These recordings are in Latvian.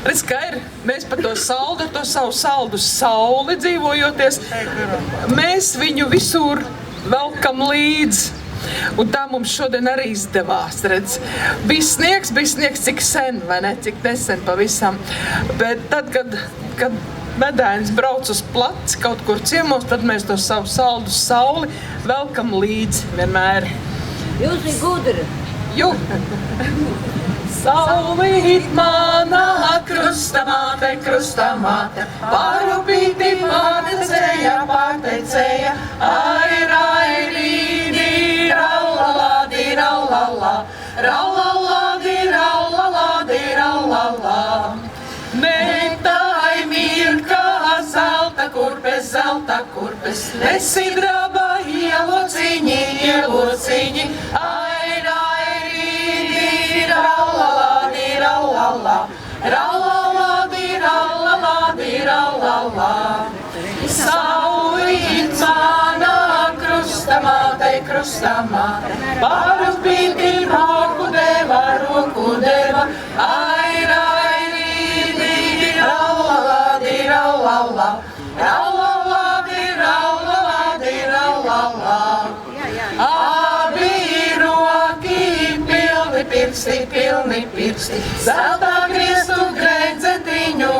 Redz, kā ir, mēs par to saldu, ar to savu saldu sauli dzīvojoties, mēs viņu visur velkam līdzi. Un tā mums šodien arī izdevās, redz. Bija sniegs, cik sen, vai ne, cik nesen pavisam. Bet tad, kad medainis brauc uz placi kaut kur ciemos, tad mēs to savu saldu sauli velkam līdzi vienmēr. Jūs ir gudri. Jū. Saulīt manā krustamāte, parupīti pārtecēja, ai, rairīdi, rallala, rallala. Netai mirkā zelta kurpes, nesidraba ielociņi, ai, rairīdi, rallala, Saulīt manā krustamāte, parupīti roku deva, ai, rairīdi, rallala, abi roki pilni pirksti, zeltā griestu gredzentiņu,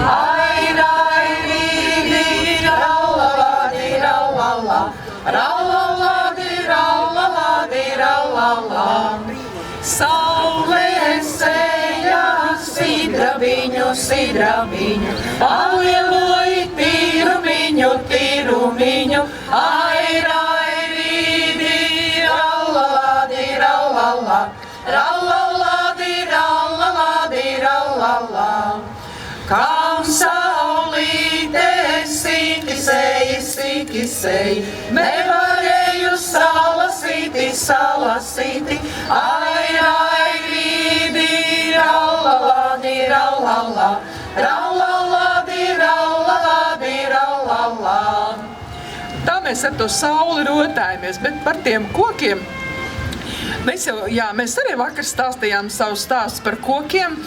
ai, rairīdi, rallala. Saulē sējā sidrabiņu, palieloji tīrumiņu, ai, rairīdi, rallala. Kam saulīte sīki seji, nevarēju salasīti, ai, rairīdi, rallala. Tā mēs ar to sauli rotājamies, bet par tiem kokiem mēs arī vakar stāstījām savu stāstu par kokiem,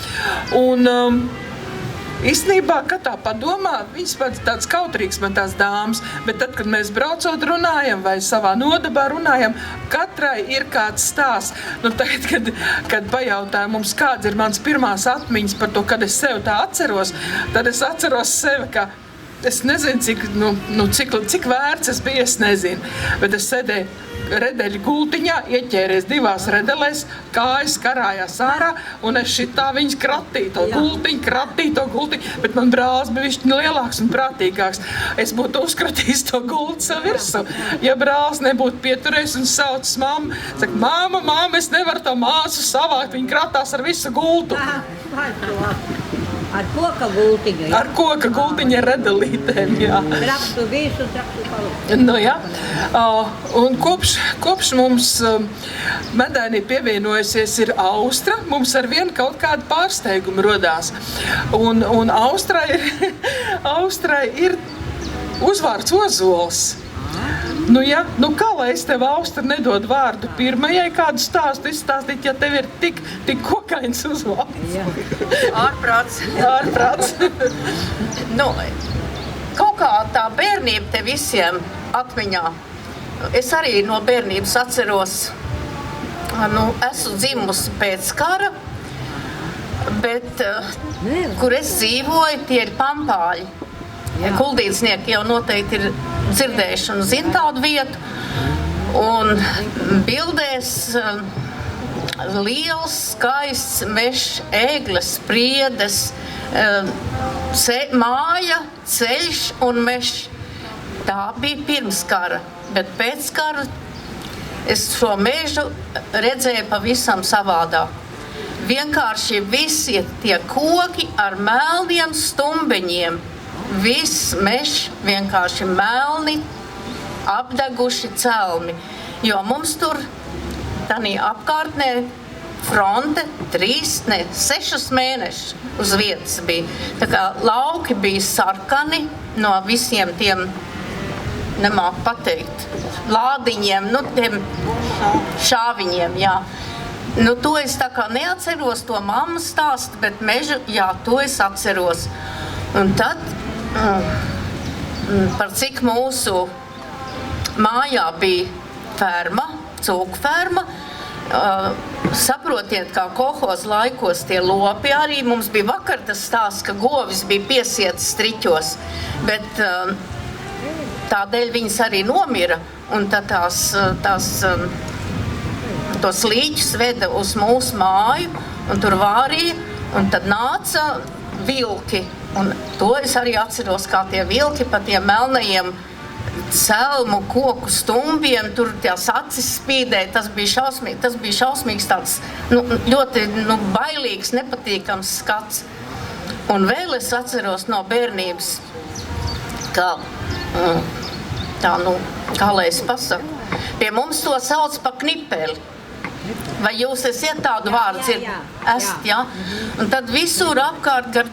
un īstenībā, kad tā padomā, viņas pats tāds kautrīgs man tās dāmas, bet tad, kad mēs braucot runājam vai savā nodabā runājam, katrai ir kāds stāsts. Nu, tagad, kad pajautāja mums, kāds ir mans pirmās atmiņas par to, kad es sev tā atceros, tad es atceros sevi, ka es nezinu, cik vērts es biju, es nezinu, bet es sēdēju redeļu gultiņā, ieķēries 2 redelēs, kājas karājās ārā, un es šitā viņas kratīju to gultiņu, bet man brālis bija višķi lielāks un prātīgāks. Es būtu uzkratījis to gulti savu virsmu. Ja brālis nebūtu pieturējis un saucis mammu, saka, māma, es nevaru to māsu savākt, viņa kratās ar visu gultu. Ar koka gultiņu, jā? Ar koka gultiņu ar redelītēm, jā. Traktu visu, traktu palu. Nu, jā. Un kopš mums medainī pievienojusies ir Austra, mums ar vienu kaut kādu pārsteigumu rodās. Un Austrai ir uzvārds Ozols. Nu, jā, kā lai es tev, Austra, nedod vārdu pirmajai kādu stāstu izstāstīt, ja tev ir tik kokains uzvārds? Jā. Ārprāts. Kaut kā tā bērnība te visiem atmiņā. Es arī no bērnības atceros, esmu dzimusi pēc kara, bet kur es dzīvoju, tie ir Pampāļi. Kuldīdznieki jau noteikti ir dzirdējuši un zina tādu vietu. Un bildēs liels, skaists mežs, ēgles, priedes, māja, ceļš un mežs. Tā bija pirms kara, bet pēc kara es šo mežu redzēju pavisam savādāk. Vienkārši visi tie koki ar melniem stumbeņiem. Viss mežs vienkārši melni, apdeguši celmi, jo mums tur tanī apkārtnē fronte 6 mēnešus uz vietas bija. Tā kā lauki bija sarkani no visiem tiem, nemāku pateikt, lādiņiem, tiem šāviņiem, jā. Nu, to es tā kā neatceros, to mammas stāstu, bet mežu, jā, to es atceros. Un tad, par cik mūsu mājā bija ferma, cūku ferma, saprotiet, kā kolhoz laikos tie lopi arī, mums bija vakar tas stāsts, ka govis bija piesietas striķos, bet tādēļ viņas arī nomira, un tad tos līķus veda uz mūsu māju, un tur vārīja, un tad nāca vilki, un to es arī atceros, kā tie vilki pa tiem melnajiem celmu koku stumbiem, tur tās acis spīdēja, tas bija šausmīgs tāds, ļoti bailīgs, nepatīkams skats. Un vēl es atceros no bērnības, ka, kā lai es pasaku, pie mums to sauc pa knipeli. Vai jūs esat tādu vārdu esat, jā? Un tad visur apkārt gar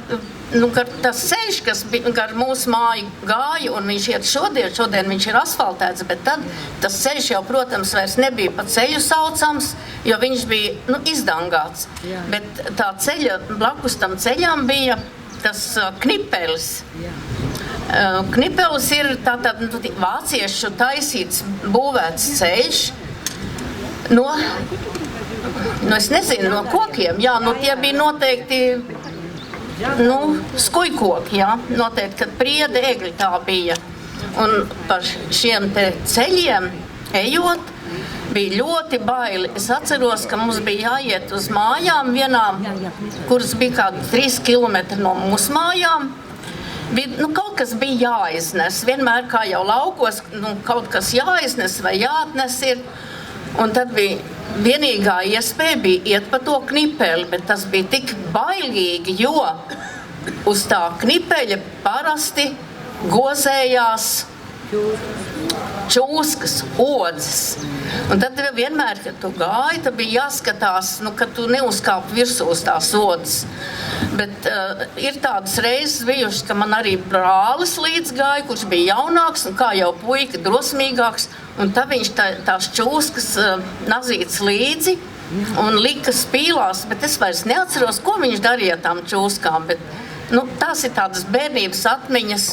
tas ceļš, kas gar mūsu māju gāja, un viņš iet šodien viņš ir asfaltēts, bet tad tas ceļš jau, protams, vairs nebija pa ceļu saucams, jo viņš bija izdangāts. Bet tā ceļa, blakus tam ceļām bija tas knipelis. Knipelis ir tātad vāciešu taisīts, būvēts ceļš, es nezinu, no kokiem, jā, tie bija noteikti, skujkoki, jā, noteikti, kad priede egļi tā bija. Un par šiem te ceļiem ejot, bija ļoti baili. Es atceros, ka mums bija jāiet uz mājām vienām, kuras bija kādi 3 kilometri no mūsu mājām. Kaut kas bija jāiznes, vienmēr kā jau laukos, kaut kas jāiznes vai jāatnes ir. Un tad bija vienīgā iespēja bija iet pa to knipeli, bet tas bija tik bailīgi, jo uz tā knipeļa parasti gozējās čūskas, odzes. Un tad vienmēr, kad tu gāji, tad bija jāskatās, ka tu neuzkāp virsū uz tās odzes. Bet ir tādas reizes bijušas, ka man arī brālis līdz gāja, kurš bija jaunāks un kā jau puika drosmīgāks, un tad viņš tās čūskas nazīts līdzi un lika spīlās, bet es vairs neatceros, ko viņš darīja tām čūskām, bet tās ir tādas bērnības atmiņas.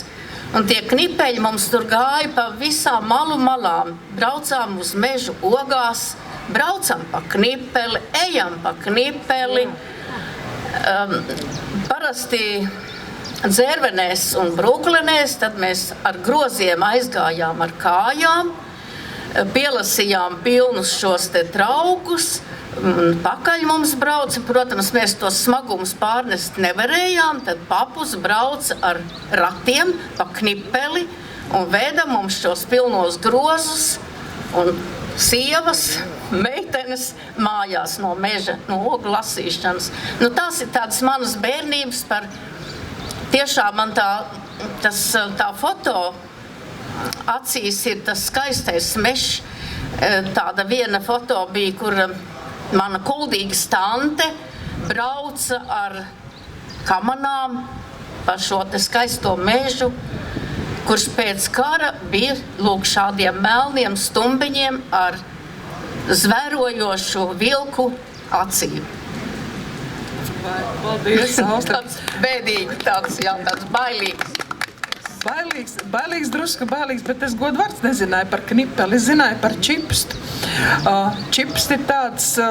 Un tie knipeļi mums tur gāja pa visām malu malām. Braucām uz mežu ogās, braucam pa knipeli, ejam pa knipeli. Parasti dzērvenēs un bruklenēs, tad mēs ar groziem aizgājām ar kājām, pielasījām pilnus šos te traukus, pakaļ mums brauca, protams, mēs tos smagumus pārnest nevarējām, tad papus brauca ar ratiem pa knipeli un veda mums šos pilnos grozus un sievas, meitenes mājās no meža, no ogu lasīšanas. Tās ir tādas manas bērnības par, tiešām man tā foto acīs ir tas skaistais mežs, tāda viena foto bija, kur mana kuldīga tante brauca ar kamanām pa šo te skaisto mežu, kurš pēc kara bija lūk šādiem melniem stumbiņiem ar zvērojošu vilku acīm. Paldies, Auste. Tāds bēdīgi, tāds bailīgs. Bailīgs, drusku bailīgs, bet es godvārds nezināju par knipeli, es zināju par čipstu. Čipsti ir tāds,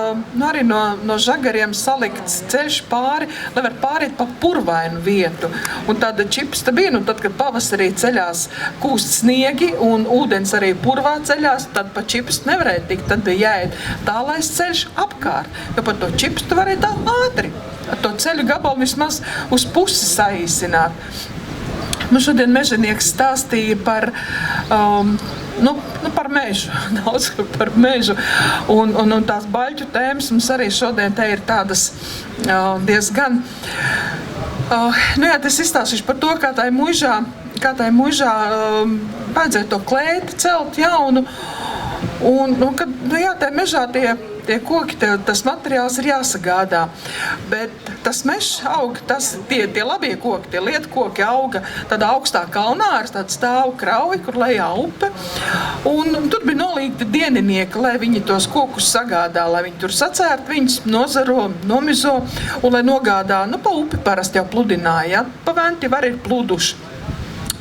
arī no žagariem salikts ceļš pāri, lai var pāriet pa purvainu vietu. Un tāda čipsta bija, tad, kad pavasarī ceļās kūst sniegi un ūdens arī purvā ceļās, tad pa čipstu nevarēja tikt, tad bija jāiet tālais ceļš apkārt, jo pa to čipstu varēja tā ātri, to ceļu gabalu vismaz uz pusi saīsināt. Šodien mežanieks stāstīja par mežu, daudz par mežu, un tās baļķu tēmas mums arī šodien te ir tādas diezgan. Es izstāstīšu par to, kā tai muižā vajadzēja to klēti celt jaunu, un kad, tai mežā tie tie koki, tas materiāls ir jāsagādā. Bet tas mežs aug, tie labie koki, tie lietkoki auga tādā augstā kalnā ar tādu stāvu krauju, kur lejā upe. Un tur bija nolīgti dieninieki, lai viņi tos kokus sagādā, lai viņi tur sacērt viņus, nozaro, nomizo un lai nogādā, pa upi parasti jau pludināja, ja? Pa venti var ir pluduši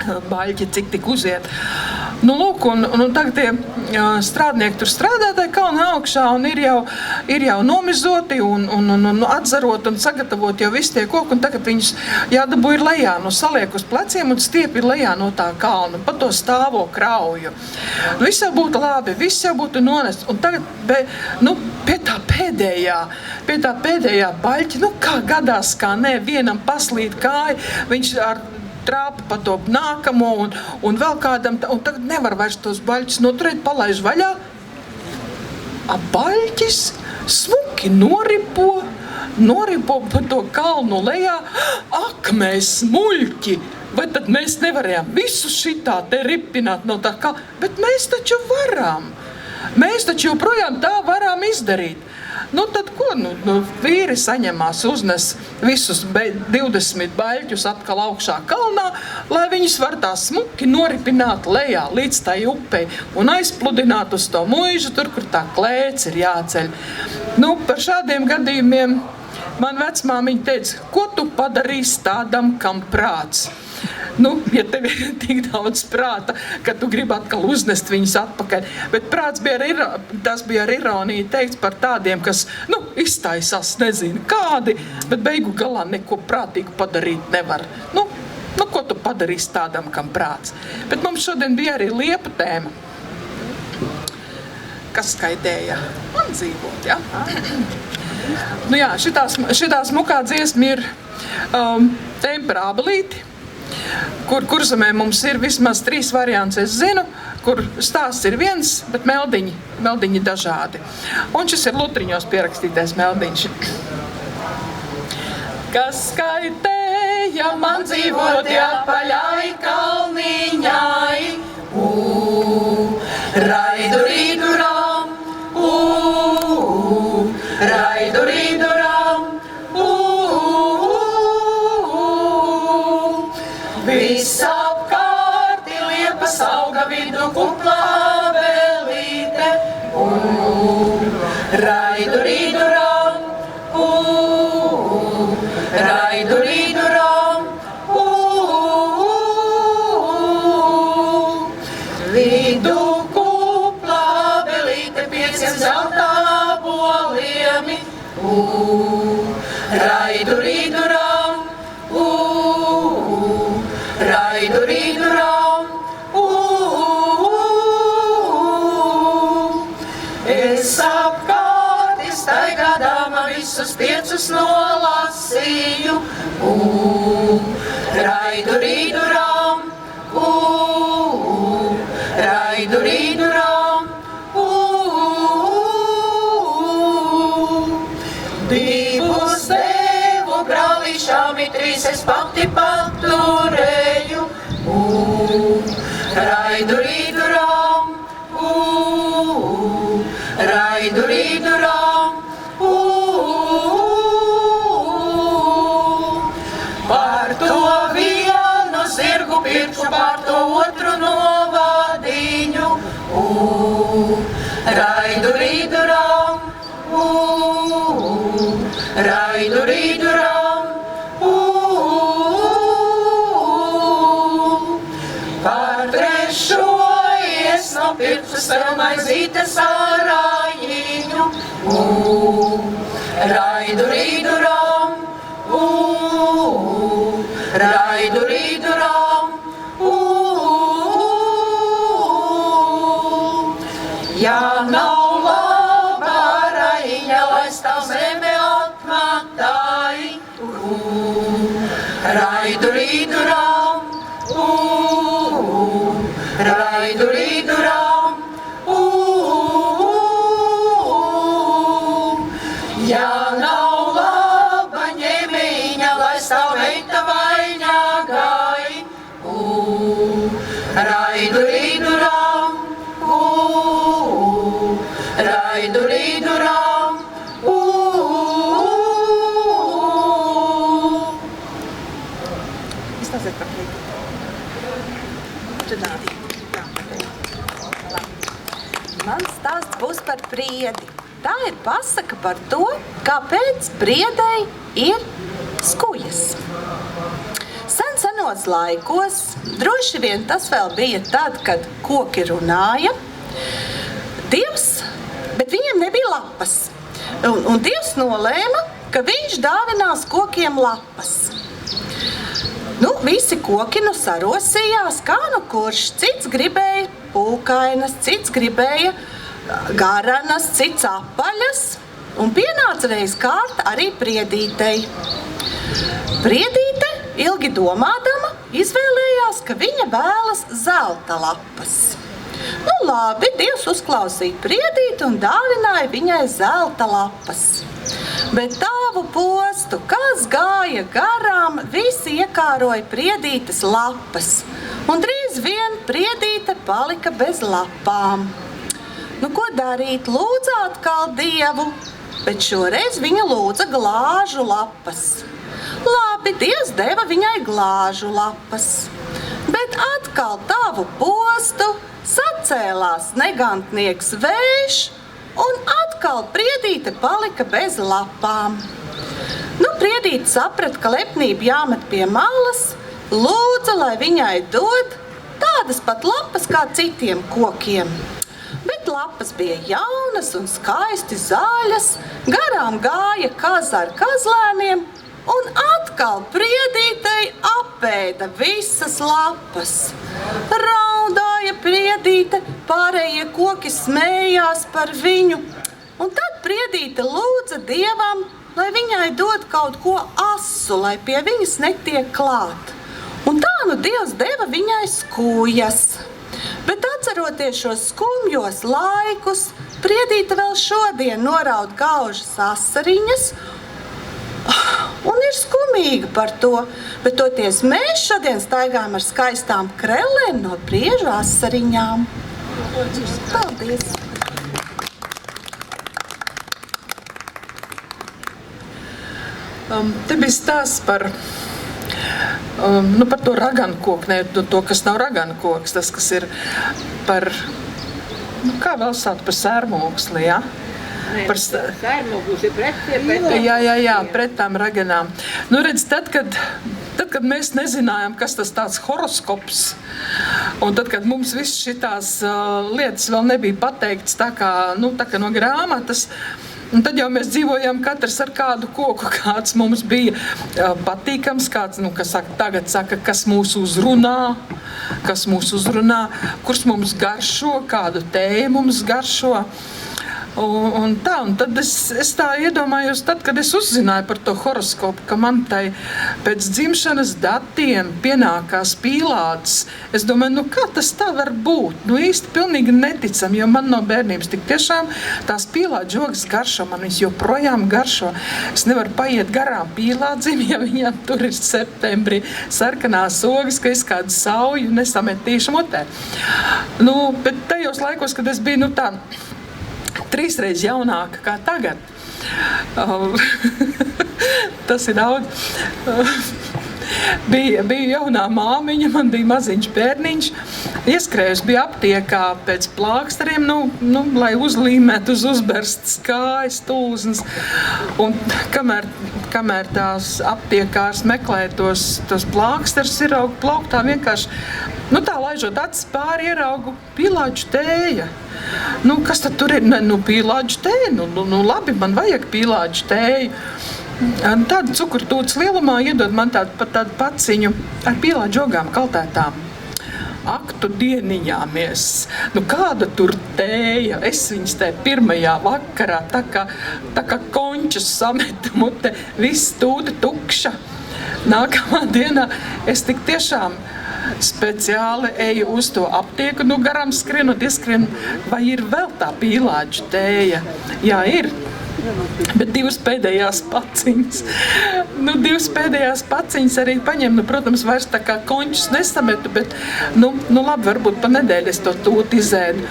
baļķi, cik tik uziet. Lūk, un tagad tie strādnieki tur strādā tajā kalna augšā un ir jau nomizoti un atzarot un sagatavot jau visi tie koki, un tagad viņus jādabū ir lejā, saliek uz pleciem un stiepi ir lejā no tā kalna, pa to stāvo krauju. Viss jau būtu labi, viss jau būtu nonests, un tagad pie tā pēdējā baļķa, kā gadās, kā ne, vienam paslīd kāja, viņš ar trāpa pa to nākamo un vēl kādam, un tagad nevar vairs tos baļķus noturēt, palaiž vaļā. Baļķis smuki noripo pa to kalnu lejā. Ak, mēs muļķi! Vai tad mēs nevarējām visu šitā te ripināt no tā kalna? Bet mēs taču varam! Mēs taču joprojām tā varam izdarīt. Tad ko? Vīri saņemās, uznes visus 20 baļķus atkal augšā kalnā, lai viņus var tā smuki noripināt lejā līdz tai upei un aizpludināt uz to muižu, tur, kur tā klēts ir jāceļ. Par šādiem gadījumiem man vecmāmiņa teica, ko tu padarīsi tādam, kam prāts? Ja tev ir tik daudz prāta, ka tu gribi atkal uznest viņus atpakaļ. Bet prāts tas bija ar ironiju teikts par tādiem, kas, iztaisās, nezinu kādi, bet beigu galā neko prātīgu padarīt nevar. Ko tu padarīsi tādam, kam prāts? Bet mums šodien bija arī liepa tēma, kas skaidēja man dzīvot, ja? Šitā smukā dziesma ir Temperābelīti, kur kurzemē mums ir vismaz 3 variants, es zinu, kur stāsts ir viens, bet meldiņi dažādi. Un šis ir Lutriņos pierakstītais meldiņš. Kas skaitēja man dzīvot apaļai kalniņai, raidu rīdurām, raidu rīdurām, visapkārt liepas auga vidu kuplā vēlīte, raidu rīdurām, raidu rīdurām, vidu kuplā vēlīte 5 zeltā boliemi, raidu rīdurām, raidu rīdurām, es apkārt iztaigādāma visus 5 nolasīju, raidu rīdurām, raidu rīdurām, divus devu brālīšām, 3 es pati paturēju, raidu rīdurām, raidu rīdurām, par to vienu zirgu pirkšu, par to otru novadiņu, raidu rīdurām, raidu rīdurām, par trešo es nopirkšu sev maizītes ārājiņu, raidu rīdurām, raidu rīdurām, ja nav laba raiņa, lai stāv zeme atmatai, raidu rīdurām, raidu rīdurām, ja nav laba ņemiņa, lai stāv meita vainagai, raidu rīdurām, raidu rīdurām, pastāstiet par priedīti. Mans stāsts būs par priedi. Tā ir pasaka par to, kāpēc priedei ir skujas. Senos laikos, droši vien tas vēl bija tad, kad koki runāja, bet viņiem nebija lapas. Un Dievs nolēma, ka viņš dāvinās kokiem lapas. Visi koki sarosījās, kā kurš. Cits gribēja pūkainas, cits gribēja garanas, cits apaļas. Un pienāca reiz kārta arī priedītei. Priedīte, ilgi domādama, izvēlējās, ka viņa vēlas zelta lapas. Labi, Dievs uzklausīja priedīti un dāvināja viņai zelta lapas. Bet tāvu postu, kas gāja garām, visi iekāroja priedītes lapas. Un drīz vien priedīte palika bez lapām. Ko darīt? Lūdza atkal Dievu, bet šoreiz viņa lūdza glāžu lapas. Labi, Dievs deva viņai glāžu lapas. Bet atkal tavu postu sacēlās negantnieks vējš, un atkal priedīte palika bez lapām. Priedīte saprata, ka lepnība jāmet pie malas, lūdza, lai viņai dod tādas pat lapas kā citiem kokiem. Bet lapas bija jaunas un skaisti zaļas, garām gāja kaza ar kazlēniem, un atkal priedītei apēda visas lapas. Raudāja priedīte, pārējie koki smējās par viņu, un tad priedīte lūdza Dievam, lai viņai dod kaut ko asu, lai pie viņas netiek klāt. Un tā Dievs deva viņai skūjas. Bet atceroties šos skumjos laikus, priedīte vēl šodien noraud gaužas asariņas, un ir skumīga par to, bet toties mēs šodien staigājam ar skaistām krellēm no priežu asariņām. Paldies! Te bija stāsts par to ragankoku, ne to, kas nav ragankoks, tas, kas ir par, kā vēl sauc, par sērmoksli, ja? Sērmogus ir pret pret tām raganām. Redz, tad, kad mēs nezinājām, kas tas tāds horoskops, un tad, kad mums viss šitās lietas vēl nebija pateikts tā kā no grāmatas, un tad jau mēs dzīvojām katrs ar kādu koku, kāds mums bija patīkams, kāds, tagad saka, kas mūs uzrunā, kurš mums garšo, kādu tēju mums garšo. Un tad es tā iedomājos, tad, kad es uzzināju par to horoskopu, ka man tai pēc dzimšanas datiem pienākās pīlādes. Es domāju, kā tas tā var būt? Īsti pilnīgi neticam, jo man no bērnības tik tiešām tās pīlādes žogas garšo, man viņas joprojām garšo. Es nevaru paiet garām pīlādzim, ja viņām tur ir septembrī sarkanās ogas, ka es kādu sauju nesametīšu mutē. Bet tajos laikos, kad es biju, 3 reizes jaunāka kā tagad. Tas ir daudz. Bija jaunā māmiņa, man bija maziņš bērniņš. Ieskrējusi bija aptiekā pēc plāksteriem, lai uzlīmētu uz uzberstas kājas, tūznes. Un kamēr tās aptiekārs meklē tos plāksters, ieraugu plauktā vienkārši, tā laižot acis pāri, ieraugu pīlāģu tēja. Kas tad tur ir? Pīlāģu tēja. Labi, man vajag pīlāģu tēju. Tādu cukurtūtas lielumā iedod man tādu paciņu ar pīlāģu žogām kaltētām. Ak, tu dieniņāmies. Kāda tur tēja? Es viņas te pirmajā vakarā tā kā končus sametu mute, viss tūta tukša. Nākamā dienā es tik tiešām speciāli eju uz to aptieku, garām skrienot, ieskrienu, vai ir vēl tā pīlāģu tēja? Jā, ir. Bet 2 pēdējās paciņas. divas pēdējās paciņas arī paņem, protams, vairs tā kā končus nesametu, bet, labi, varbūt pa nedēļu es to tūt izēdu.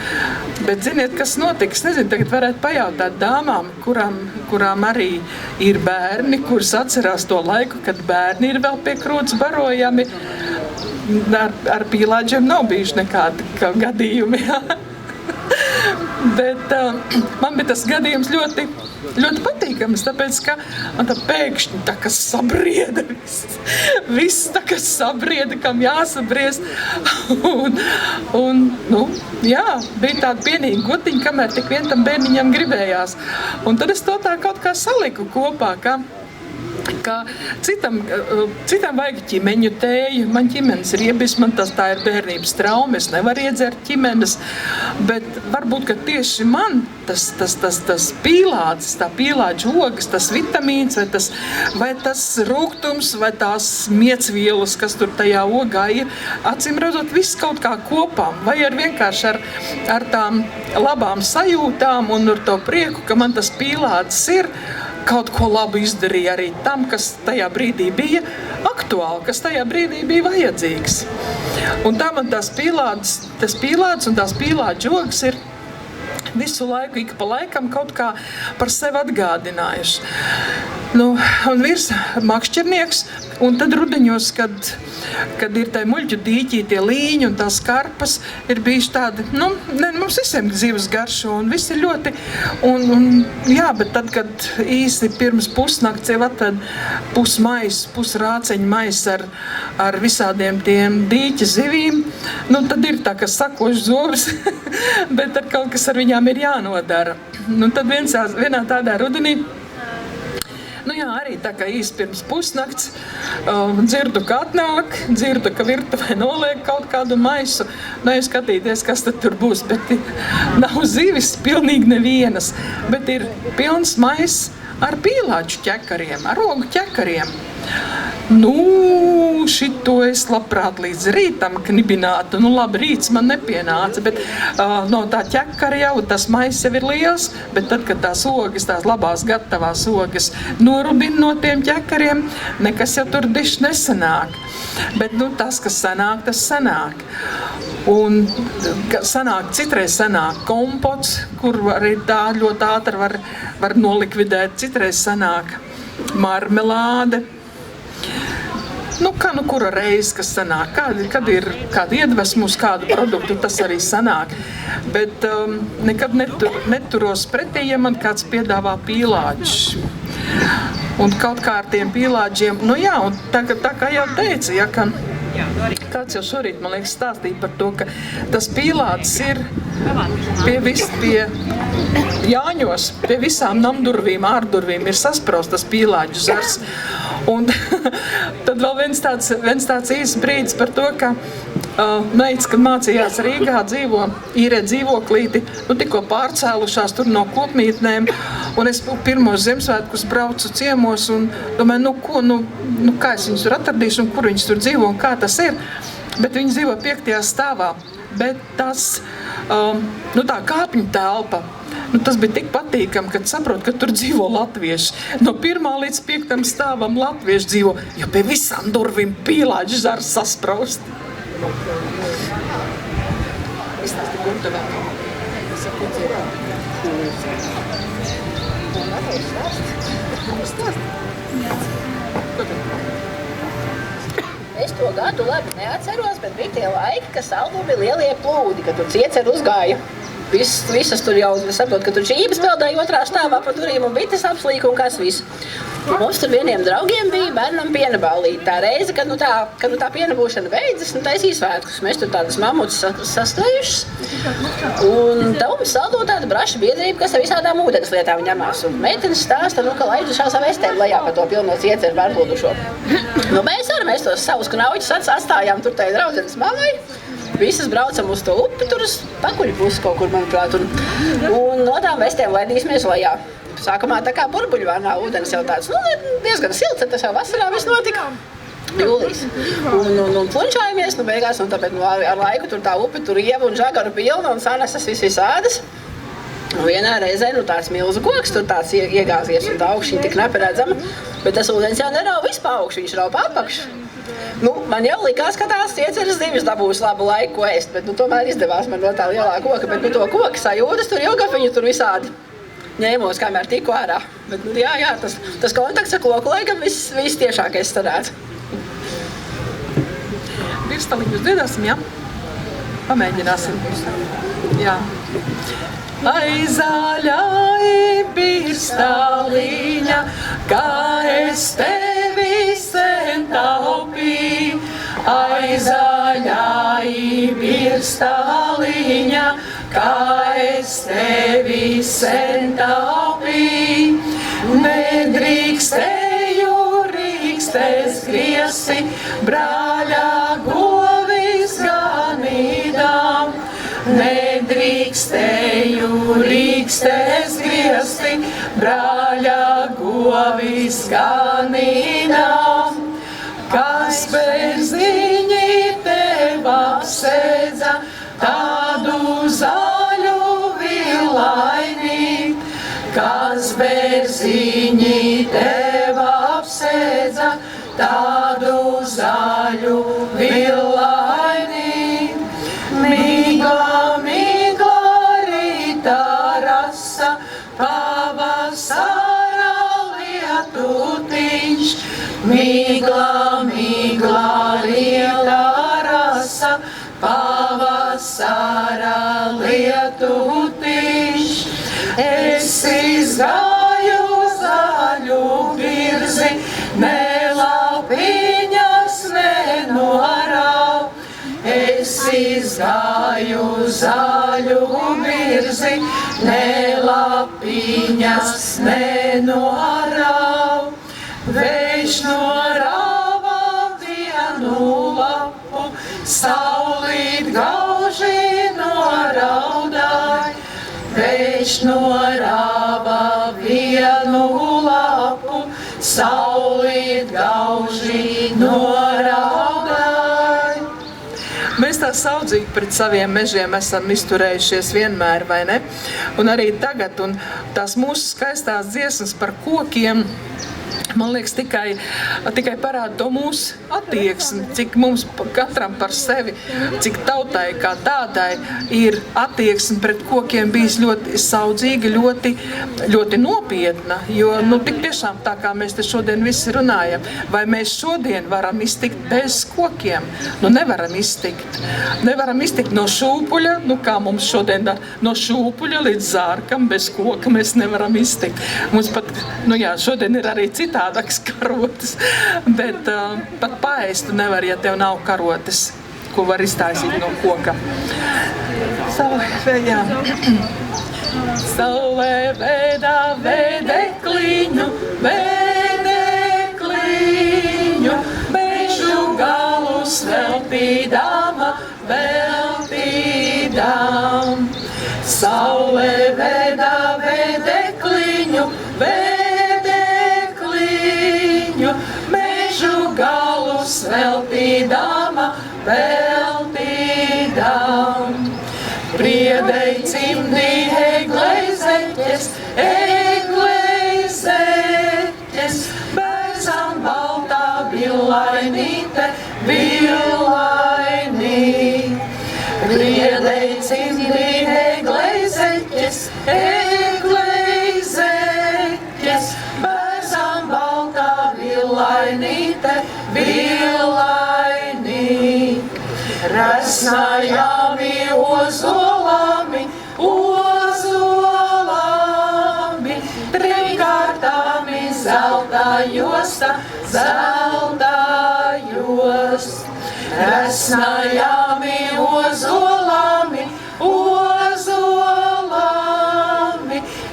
Bet ziniet, kas notiks? Nezinu, tagad varētu pajautāt dāmām, kurām arī ir bērni, kuras atcerās to laiku, kad bērni ir vēl pie krūts barojami. Ar pīlāģiem nav bijuši nekādi gadījumi, jā. Bet man bija tas gadījums ļoti, ļoti patīkams, tāpēc, ka man tā pēkšņi tā kā sabrieda viss tā kā sabrieda, kam jāsabriest. Jā, bija tāda pienīga gotiņa, kamēr tik vien tam bērniņam gribējās. Un tad es to tā kaut kā saliku kopā, ka citam vajag ķimeņu tēju, man ķimenes riebis, man tā ir bērnības trauma, es nevaru iedzert ķimenes, bet varbūt, ka tieši man tas pīlāds, tā pīlāģa ogas, tas vitamīns, vai tas rūgtums, vai tās miecvielas, kas tur tajā ogā ir, acīm redzot, viss kaut kā kopā, vai vienkārši ar tām labām sajūtām un ar to prieku, ka man tas pīlāds ir, kaut ko labu izdarīja arī tam, kas tajā brīdī bija aktuāli, kas tajā brīdī bija vajadzīgs. Un tā man tas pīlāds un tās pīlāģa ogas ir visu laiku, ik pa laikam kaut kā par sevi atgādinājuši. Un vīrs makšķernieks, un tad rudeņos, kad ir tai muļķu dīķī, tie līņi un tās karpas, ir bijuši tādi, mums visiem dzīves garšo, un viss ir ļoti, jā, bet tad, kad īsti pirms pusnakts jau atved pusrāceņu mais ar visādiem tiem dīķa zivīm, tad ir tā, ka sakoši zobs, bet tad kaut kas ar viņām ir jānodara. Tad vienā tādā rudenī, arī tā kā īsti pirms pusnakts, dzirdu, ka atnāk, dzirdu, ka virtuvē noliek kaut kādu maisu, skatīties, kas tad tur būs, bet nav zivis pilnīgi nevienas, bet ir pilns maiss ar pīlāģu ķekariem, ar ogu ķekariem. Šito es labprāt līdz rītam knibinātu. Labi, rīts man nepienāca, bet no tā ķekara jau tas maiss jau ir liels, bet tad, kad tās ogas, tās labās gatavās ogas norubina no tiem ķekariem, nekas jau tur dišs nesanāk. Bet tas, kas sanāk, tas sanāk. Un citreiz sanāk kompots, kur arī tā ļoti ātri var nolikvidēt, citreiz sanāk marmelāde. Kura reize, kas sanāk, kad ir kāda iedvesma uz kādu produktu, tas arī sanāk. Bet nekad neturos pretī, ja man kāds piedāvā pīlāģus. Un kaut kā ar tiem pīlāģiem, un tā kā jau teica, ja, ka kāds jau šorīt, man liekas, stāstīja par to, ka tas pīlāds ir pie Jāņos, pie visām namdurvīm, ārdurvīm ir saspraust tas pīlāģu zars. Un tad vēl viens tāds īsts brīdis par to, ka meitas, kad mācījās Rīgā, īrē dzīvoklīti, tikko pārcēlušās tur no kopmītnēm, un es pirmos Ziemassvētkus braucu ciemos un domāju, kā es viņus tur atradīšu un kur viņus tur dzīvo un kā tas ir, bet viņi dzīvo 5. stāvā, bet tas, tā kāpņu telpa, tas bija tik patīkami, kad saprot, ka tur dzīvo latvieši. No 1. līdz 5. stāvam latvieši dzīvo, jo pie visām durvīm pīlāģu zars saspraust. Izstāsti Gunta vēl. Es to gadu labi neatceros, bet bija tie laiki, ka Saldū bija lielie plūdi, kad tur cieceri uzgāja. Visas tur jau saprot, ka tur žības peldēja 2. stāvā pa durīm un bites apslīka un kas viss. Mums tur vieniem draugiem bija bērnam piena ballīte. Tā reize, kad tā piena būšana beidzas, taisīja svētkus. Mēs tur tādas mamutas sastējušas. Un tā mums Saldū tāda braša biedrība, kas ar visādām ūdens lietām ņemās. Un meitenes stāsta, ka laidušās ar vestēm lejā par to pilno cieceru pārplūdušo. Mēs tos savus knauķus atstājām tur tai draudzenes mammai. Visas braucam uz to upi, tur uz pakuļu pusi kaut kur, manuprāt, un no tām vestēm laidīsimies lejā. Sākumā tā kā burbuļvārnā ūdens jau tāds, diezgan silts, tas jau vasarā viss notika. Jūlijas. Un plunčājamies, beigās, un tāpēc ar laiku tur tā upi, tur ieva un žagaru pilna un sanesas visādas. Un vienā reizē tāds milzu koks tur tāds iegāzies un tā augšņi tik neparedzama. Bet tas ūdens jau nerauj vispār augšu, viņš rauj pa apakšu. Nu, man jau likās, ka tās ieceras zivis dabūs labu laiku, ko ēst, bet tomēr izdevās man no tā lielā koka. Bet to koka sajūtas tur ilga, viņu tur visādi ņēmos, kamēr tiku ārā. Bet jā, tas kontakts ar koku laikam viss tiešākais starēts. Birstaliņus dziedāsim, jā? Pamēģināsim. Jā. Ai, zaļai birstaliņa, kā es tevi sen taupīju. Ai, zaļai birstaliņa, kā es tevi sen taupīju. Nedrīkstēju rīkstēs griesi, brāļa govis ganīdām. Nedrīkstēju rīkstēs griesti, brāļa govis ganīdām. Kas bērziņi tev apsēdza, tādu zaļu vilaini. Kas bērziņi tev apsēdza, tādu zaļu vilaini. Migla, migla rīta rasa, pavasara lietutiņš. Migla, migla rīta rasa, pavasara lietutiņš. Es izgāju zaļu virzi, ne lapiņas nenorau. Es izgāju zaļu virzi, ne lapiņas nenorau. Vējš norāva vienu lapu, saulīt gauži noraudāj. Vējš norāva vienu lapu, saulīt gauži noraudāj. Mēs tā saudzīgi pret saviem mežiem esam izturējušies vienmēr, vai ne? Un arī tagad, un tās mūsu skaistās dziesmas par kokiem, man liekas, tikai parāda to mūsu attieksmi, cik mums katram par sevi, cik tautai kā tādai ir attieksme pret kokiem bijis ļoti saudzīga, ļoti, ļoti nopietna, jo, tik tiešām tā kā mēs te šodien visi runājam, vai mēs šodien varam iztikt bez kokiem? Nevaram iztikt. Nevaram iztikt no šūpuļa, kā mums šodien no šūpuļa līdz zārkam, bez koka mēs nevaram iztikt. Mums pat, šodien ir arī citādāks karotes, bet pat paēst tu nevar, ja tev nav karotes, ko var iztaisīt no koka. Saulē vēdā vēdekliņu, mežu galus veltīdama, veltīdam. Saulē vēdā vēdekliņu, mežu galus veltīdama, veltīdam. Priedei cimdī egleizeķes, bēzam baltā vilainīte, vilainīt. Priedei cimdī egleizeķes, bēzam baltā vilainīte, vilainīt. Resnājāmi ozolami, trimkārtāmi zelta josta, Resnājāmi ozolami,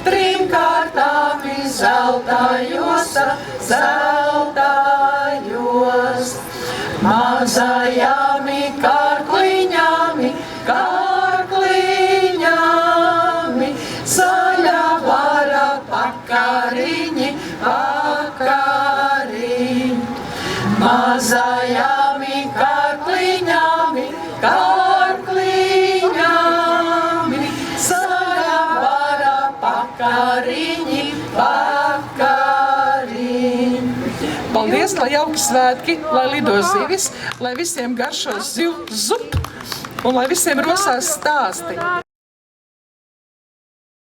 trimkārtāmi zelta josta. Mazajāmi kārkliņāmi, zaļā vara pakariņi. Mazajāmi kārkliņāmi, zaļā vara pakariņi. Paldies, lai jauki svētki, lai lido zivis, lai visiem garšo zup un lai visiem rosās stāsti.